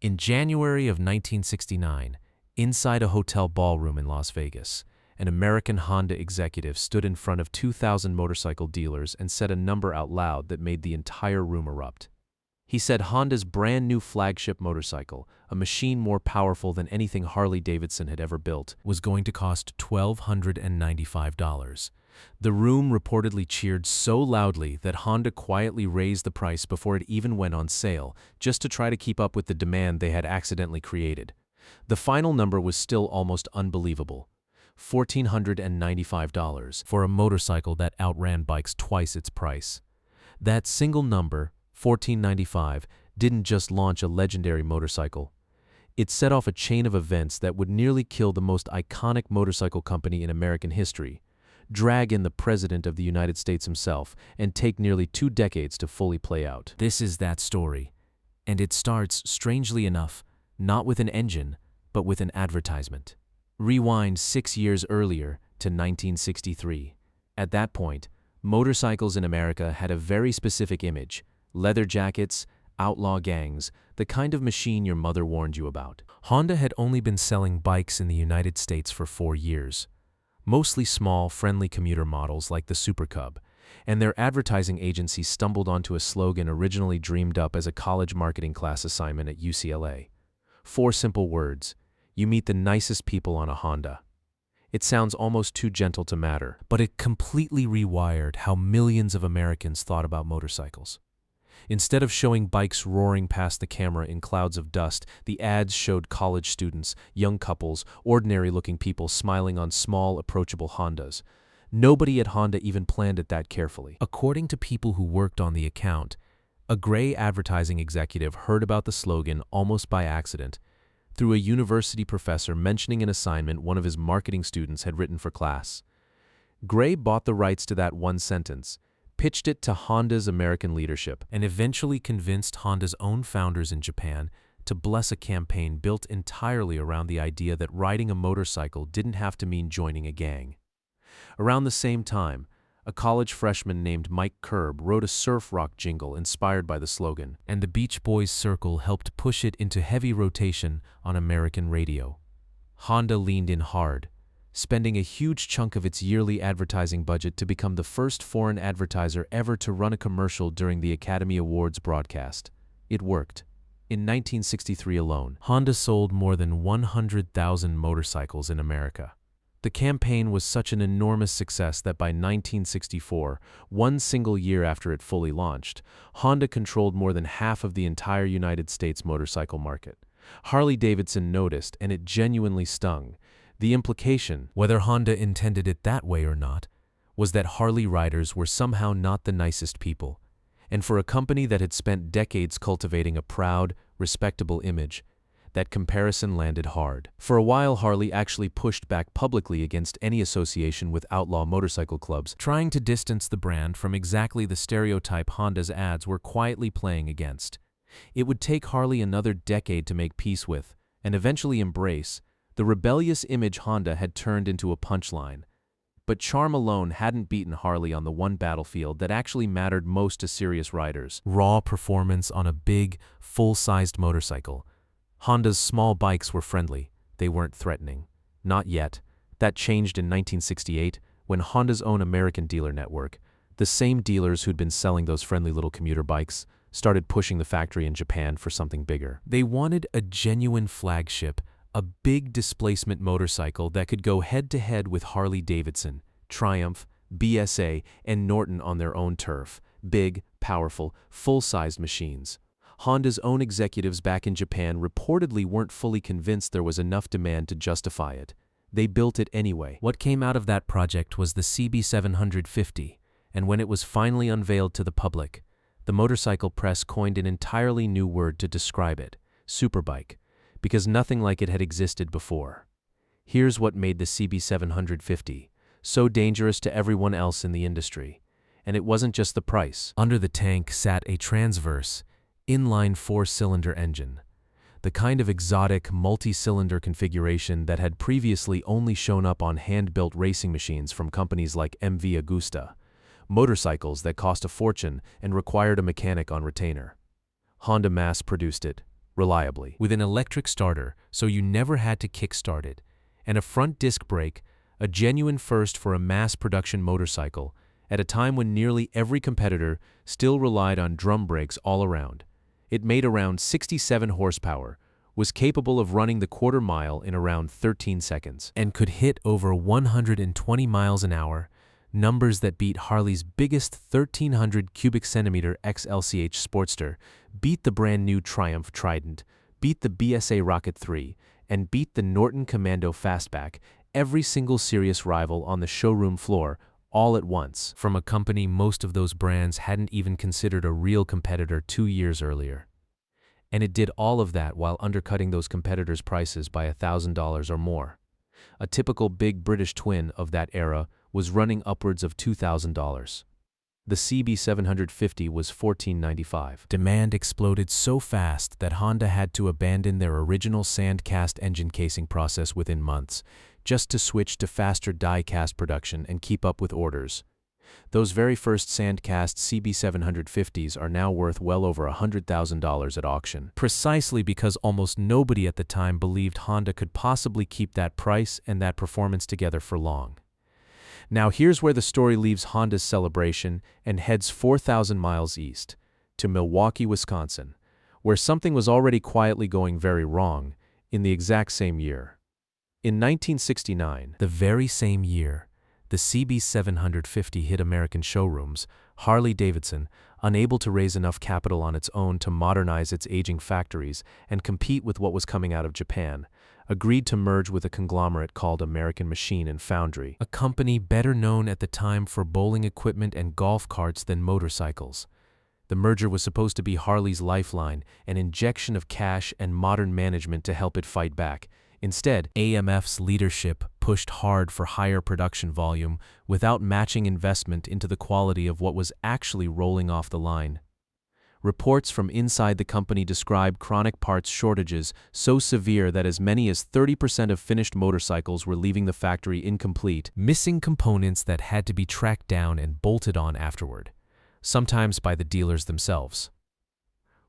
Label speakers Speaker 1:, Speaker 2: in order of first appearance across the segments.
Speaker 1: In January of 1969, inside a hotel ballroom in Las Vegas, an American Honda executive stood in front of 2,000 motorcycle dealers and said a number out loud that made the entire room erupt. He said Honda's brand new flagship motorcycle, a machine more powerful than anything Harley-Davidson had ever built, was going to cost $1,295. The room reportedly cheered so loudly that Honda quietly raised the price before it even went on sale, just to try to keep up with the demand they had accidentally created. The final number was still almost unbelievable: $1,495 for a motorcycle that outran bikes twice its price. That single number, $1,495, didn't just launch a legendary motorcycle. It set off a chain of events that would nearly kill the most iconic motorcycle company in American history, drag in the President of the United States himself, and take nearly 2 decades to fully play out. This is that story. And it starts, strangely enough, not with an engine, but with an advertisement. Rewind 6 years earlier to 1963. At that point, motorcycles in America had a very specific image: leather jackets, outlaw gangs, the kind of machine your mother warned you about. Honda had only been selling bikes in the United States for 4 years. Mostly small, friendly commuter models like the Super Cub, and their advertising agency stumbled onto a slogan originally dreamed up as a college marketing class assignment at UCLA. 4 simple words: you meet the nicest people on a Honda. It sounds almost too gentle to matter, but it completely rewired how millions of Americans thought about motorcycles. Instead of showing bikes roaring past the camera in clouds of dust, the ads showed college students, young couples, ordinary-looking people smiling on small, approachable Hondas. Nobody at Honda even planned it that carefully. According to people who worked on the account, a gray advertising executive heard about the slogan almost by accident, through a university professor mentioning an assignment one of his marketing students had written for class. Gray bought the rights to that one sentence, pitched it to Honda's American leadership, and eventually convinced Honda's own founders in Japan to bless a campaign built entirely around the idea that riding a motorcycle didn't have to mean joining a gang. Around the same time, a college freshman named Mike Curb wrote a surf rock jingle inspired by the slogan, and the Beach Boys Circle helped push it into heavy rotation on American radio. Honda leaned in hard, spending a huge chunk of its yearly advertising budget to become the first foreign advertiser ever to run a commercial during the Academy Awards broadcast. It worked. In 1963 alone, Honda sold more than 100,000 motorcycles in America. The campaign was such an enormous success that by 1964, one single year after it fully launched, Honda controlled more than half of the entire United States motorcycle market. Harley-Davidson noticed, and it genuinely stung. The implication, whether Honda intended it that way or not, was that Harley riders were somehow not the nicest people. And for a company that had spent decades cultivating a proud, respectable image, that comparison landed hard. For a while, Harley actually pushed back publicly against any association with outlaw motorcycle clubs, trying to distance the brand from exactly the stereotype Honda's ads were quietly playing against. It would take Harley another decade to make peace with, and eventually embrace, the rebellious image Honda had turned into a punchline. But charm alone hadn't beaten Harley on the one battlefield that actually mattered most to serious riders: raw performance on a big, full-sized motorcycle. Honda's small bikes were friendly. They weren't threatening. Not yet. That changed in 1968, when Honda's own American dealer network, the same dealers who'd been selling those friendly little commuter bikes, started pushing the factory in Japan for something bigger. They wanted a genuine flagship, a big displacement motorcycle that could go head-to-head with Harley-Davidson, Triumph, BSA, and Norton on their own turf. Big, powerful, full-sized machines. Honda's own executives back in Japan reportedly weren't fully convinced there was enough demand to justify it. They built it anyway. What came out of that project was the CB750, and when it was finally unveiled to the public, the motorcycle press coined an entirely new word to describe it: Superbike, because nothing like it had existed before. Here's what made the CB750 so dangerous to everyone else in the industry. And it wasn't just the price. Under the tank sat a transverse, inline 4-cylinder engine, the kind of exotic multi-cylinder configuration that had previously only shown up on hand-built racing machines from companies like MV Agusta, motorcycles that cost a fortune and required a mechanic on retainer. Honda mass-produced it, reliably, with an electric starter so you never had to kickstart it, and a front disc brake, a genuine first for a mass-production motorcycle, at a time when nearly every competitor still relied on drum brakes all around. It made around 67 horsepower, was capable of running the quarter mile in around 13 seconds, and could hit over 120 miles an hour, numbers that beat Harley's biggest 1,300 cubic centimeter XLCH Sportster, beat the brand new Triumph Trident, beat the BSA Rocket 3, and beat the Norton Commando Fastback, every single serious rival on the showroom floor, all at once, from a company most of those brands hadn't even considered a real competitor 2 years earlier. And it did all of that while undercutting those competitors' prices by $1,000 or more. A typical big British twin of that era was running upwards of $2,000. The CB750 was $1,495. Demand exploded so fast that Honda had to abandon their original sand-cast engine casing process within months, just to switch to faster die-cast production and keep up with orders. Those very first sand-cast CB750s are now worth well over $100,000 at auction, precisely because almost nobody at the time believed Honda could possibly keep that price and that performance together for long. Now here's where the story leaves Honda's celebration and heads 4,000 miles east, to Milwaukee, Wisconsin, where something was already quietly going very wrong in the exact same year. In 1969, the very same year, the CB750 hit American showrooms. Harley-Davidson, unable to raise enough capital on its own to modernize its aging factories and compete with what was coming out of Japan, agreed to merge with a conglomerate called American Machine and Foundry, a company better known at the time for bowling equipment and golf carts than motorcycles. The merger was supposed to be Harley's lifeline, an injection of cash and modern management to help it fight back. Instead, AMF's leadership pushed hard for higher production volume without matching investment into the quality of what was actually rolling off the line. Reports from inside the company describe chronic parts shortages so severe that as many as 30% of finished motorcycles were leaving the factory incomplete, missing components that had to be tracked down and bolted on afterward, sometimes by the dealers themselves.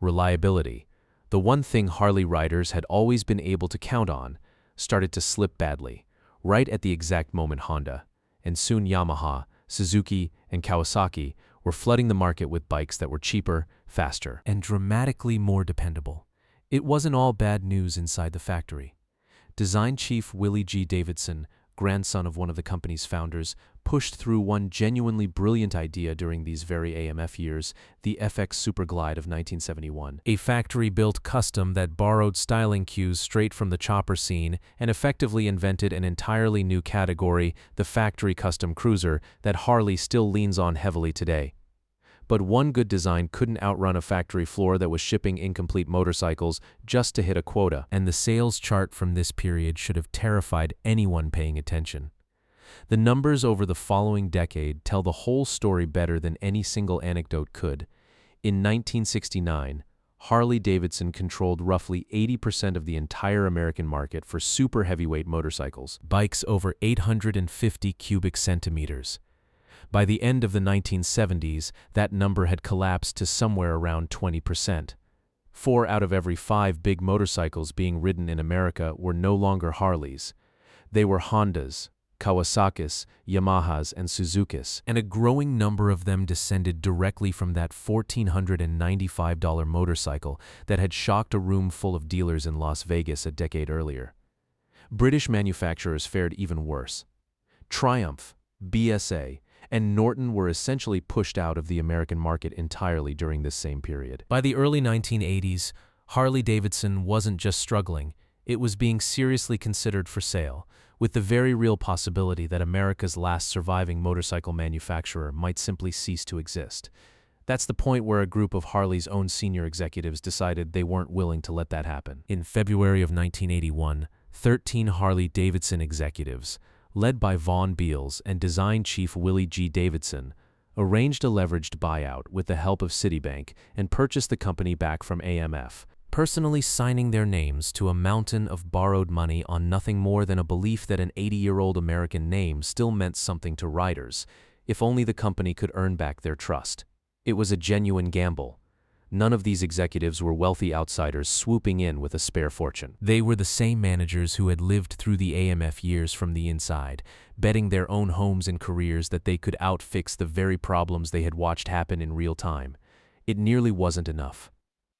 Speaker 1: Reliability, the one thing Harley riders had always been able to count on, started to slip badly, right at the exact moment Honda, and soon Yamaha, Suzuki, and Kawasaki were flooding the market with bikes that were cheaper, faster, and dramatically more dependable. It wasn't all bad news inside the factory. Design chief Willie G. Davidson, grandson of one of the company's founders, pushed through one genuinely brilliant idea during these very AMF years, the FX Superglide of 1971. A factory-built custom that borrowed styling cues straight from the chopper scene and effectively invented an entirely new category, the factory custom cruiser, that Harley still leans on heavily today. But one good design couldn't outrun a factory floor that was shipping incomplete motorcycles just to hit a quota, and the sales chart from this period should have terrified anyone paying attention. The numbers over the following decade tell the whole story better than any single anecdote could. In 1969, Harley-Davidson controlled roughly 80% of the entire American market for super heavyweight motorcycles, bikes over 850 cubic centimeters. By the end of the 1970s, that number had collapsed to somewhere around 20%. 4 out of every 5 big motorcycles being ridden in America were no longer Harleys. They were Hondas, Kawasaki's, Yamahas, and Suzuki's, and a growing number of them descended directly from that $1,495 motorcycle that had shocked a room full of dealers in Las Vegas a decade earlier. British manufacturers fared even worse. Triumph, BSA, and Norton were essentially pushed out of the American market entirely during this same period. By the early 1980s, Harley-Davidson wasn't just struggling, it was being seriously considered for sale, with the very real possibility that America's last surviving motorcycle manufacturer might simply cease to exist. That's the point where a group of Harley's own senior executives decided they weren't willing to let that happen. In February of 1981, 13 Harley-Davidson executives, led by Vaughn Beals and design chief Willie G. Davidson, arranged a leveraged buyout with the help of Citibank and purchased the company back from AMF, personally signing their names to a mountain of borrowed money on nothing more than a belief that an 80-year-old American name still meant something to riders, if only the company could earn back their trust. It was a genuine gamble. None of these executives were wealthy outsiders swooping in with a spare fortune. They were the same managers who had lived through the AMF years from the inside, betting their own homes and careers that they could outfix the very problems they had watched happen in real time. It nearly wasn't enough.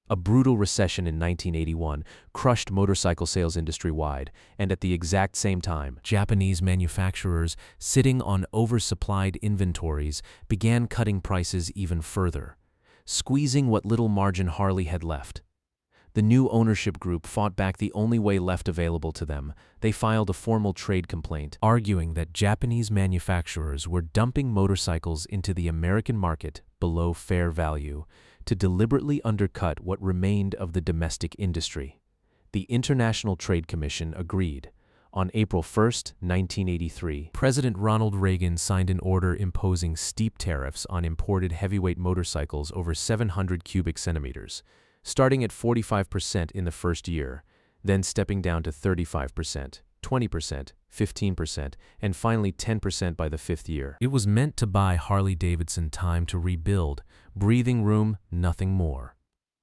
Speaker 1: A brutal recession in 1981 crushed motorcycle sales industry-wide, and at the exact same time, Japanese manufacturers, sitting on oversupplied inventories, began cutting prices even further, squeezing what little margin Harley had left. The new ownership group fought back the only way left available to them. They filed a formal trade complaint, arguing that Japanese manufacturers were dumping motorcycles into the American market below fair value, to deliberately undercut what remained of the domestic industry. The International Trade Commission agreed. On April 1, 1983, President Ronald Reagan signed an order imposing steep tariffs on imported heavyweight motorcycles over 700 cubic centimeters, starting at 45% in the first year, then stepping down to 35%, 20%, 15%, and finally 10% by the fifth year. It was meant to buy Harley-Davidson time to rebuild, breathing room, nothing more.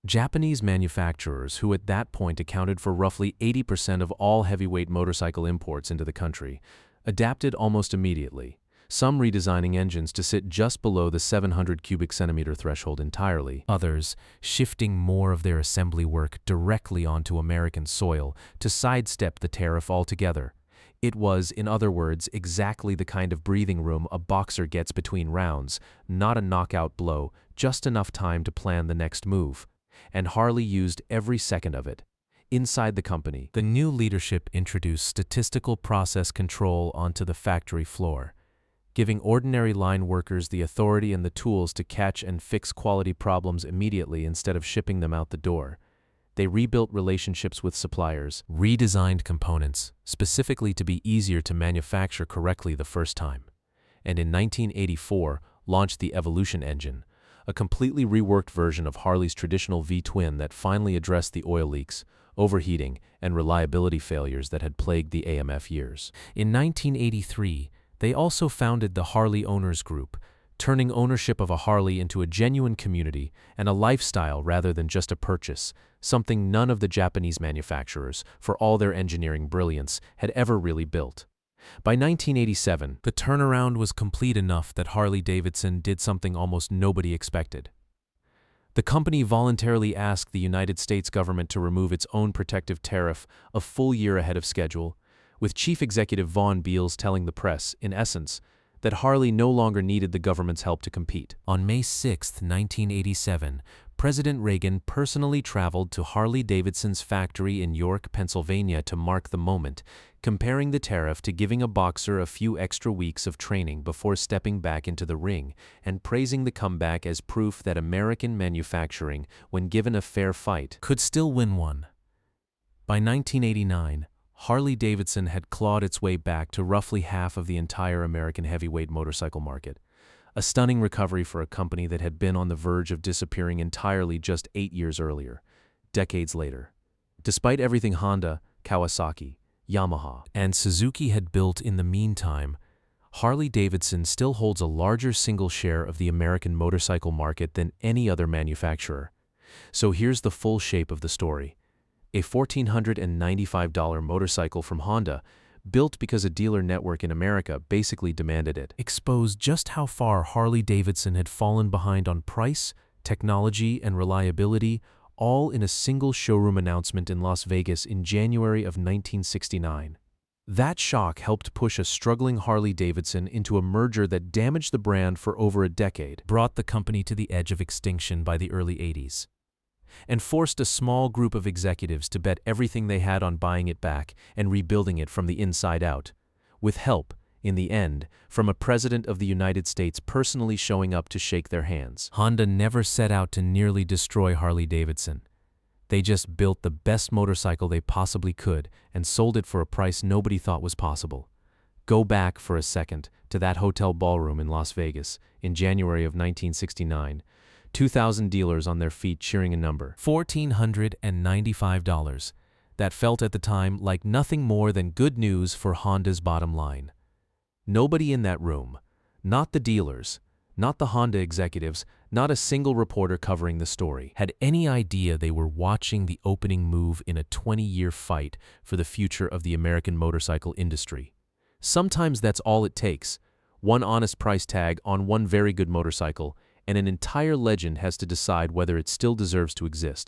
Speaker 1: Japanese manufacturers, who at that point accounted for roughly 80% of all heavyweight motorcycle imports into the country, adapted almost immediately, some redesigning engines to sit just below the 700 cubic centimeter threshold entirely, others shifting more of their assembly work directly onto American soil to sidestep the tariff altogether. It was, in other words, exactly the kind of breathing room a boxer gets between rounds, not a knockout blow, just enough time to plan the next move. And Harley used every second of it. Inside the company, the new leadership introduced statistical process control onto the factory floor, giving ordinary line workers the authority and the tools to catch and fix quality problems immediately instead of shipping them out the door. They rebuilt relationships with suppliers, redesigned components, specifically to be easier to manufacture correctly the first time, and in 1984 launched the Evolution engine, a completely reworked version of Harley's traditional V-twin that finally addressed the oil leaks, overheating, and reliability failures that had plagued the AMF years. In 1983, they also founded the Harley Owners Group, turning ownership of a Harley into a genuine community and a lifestyle rather than just a purchase, something none of the Japanese manufacturers, for all their engineering brilliance, had ever really built. By 1987, the turnaround was complete enough that Harley-Davidson did something almost nobody expected. The company voluntarily asked the United States government to remove its own protective tariff a full year ahead of schedule, with Chief Executive Vaughn Beals telling the press, in essence, that Harley no longer needed the government's help to compete. On May 6, 1987, President Reagan personally traveled to Harley-Davidson's factory in York, Pennsylvania to mark the moment, comparing the tariff to giving a boxer a few extra weeks of training before stepping back into the ring, and praising the comeback as proof that American manufacturing, when given a fair fight, could still win one. By 1989, Harley-Davidson had clawed its way back to roughly half of the entire American heavyweight motorcycle market, a stunning recovery for a company that had been on the verge of disappearing entirely just 8 years earlier, decades later. Despite everything Honda, Kawasaki, Yamaha, and Suzuki had built in the meantime, Harley-Davidson still holds a larger single share of the American motorcycle market than any other manufacturer. So here's the full shape of the story. A $1,495 motorcycle from Honda, built because a dealer network in America basically demanded it, exposed just how far Harley-Davidson had fallen behind on price, technology, and reliability, all in a single showroom announcement in Las Vegas in January of 1969. That shock helped push a struggling Harley-Davidson into a merger that damaged the brand for over a decade, brought the company to the edge of extinction by the early 80s. And forced a small group of executives to bet everything they had on buying it back and rebuilding it from the inside out, with help, in the end, from a president of the United States personally showing up to shake their hands. Honda never set out to nearly destroy Harley-Davidson. They just built the best motorcycle they possibly could and sold it for a price nobody thought was possible. Go back for a second to that hotel ballroom in Las Vegas in January of 1969. 2,000 dealers on their feet cheering a number, $1,495. That felt at the time like nothing more than good news for Honda's bottom line. Nobody in that room, not the dealers, not the Honda executives, Not a single reporter covering the story had any idea they were watching the opening move in a 20-year fight for the future of the American motorcycle industry. Sometimes that's all it takes. One honest price tag on one very good motorcycle, and an entire legend has to decide whether it still deserves to exist.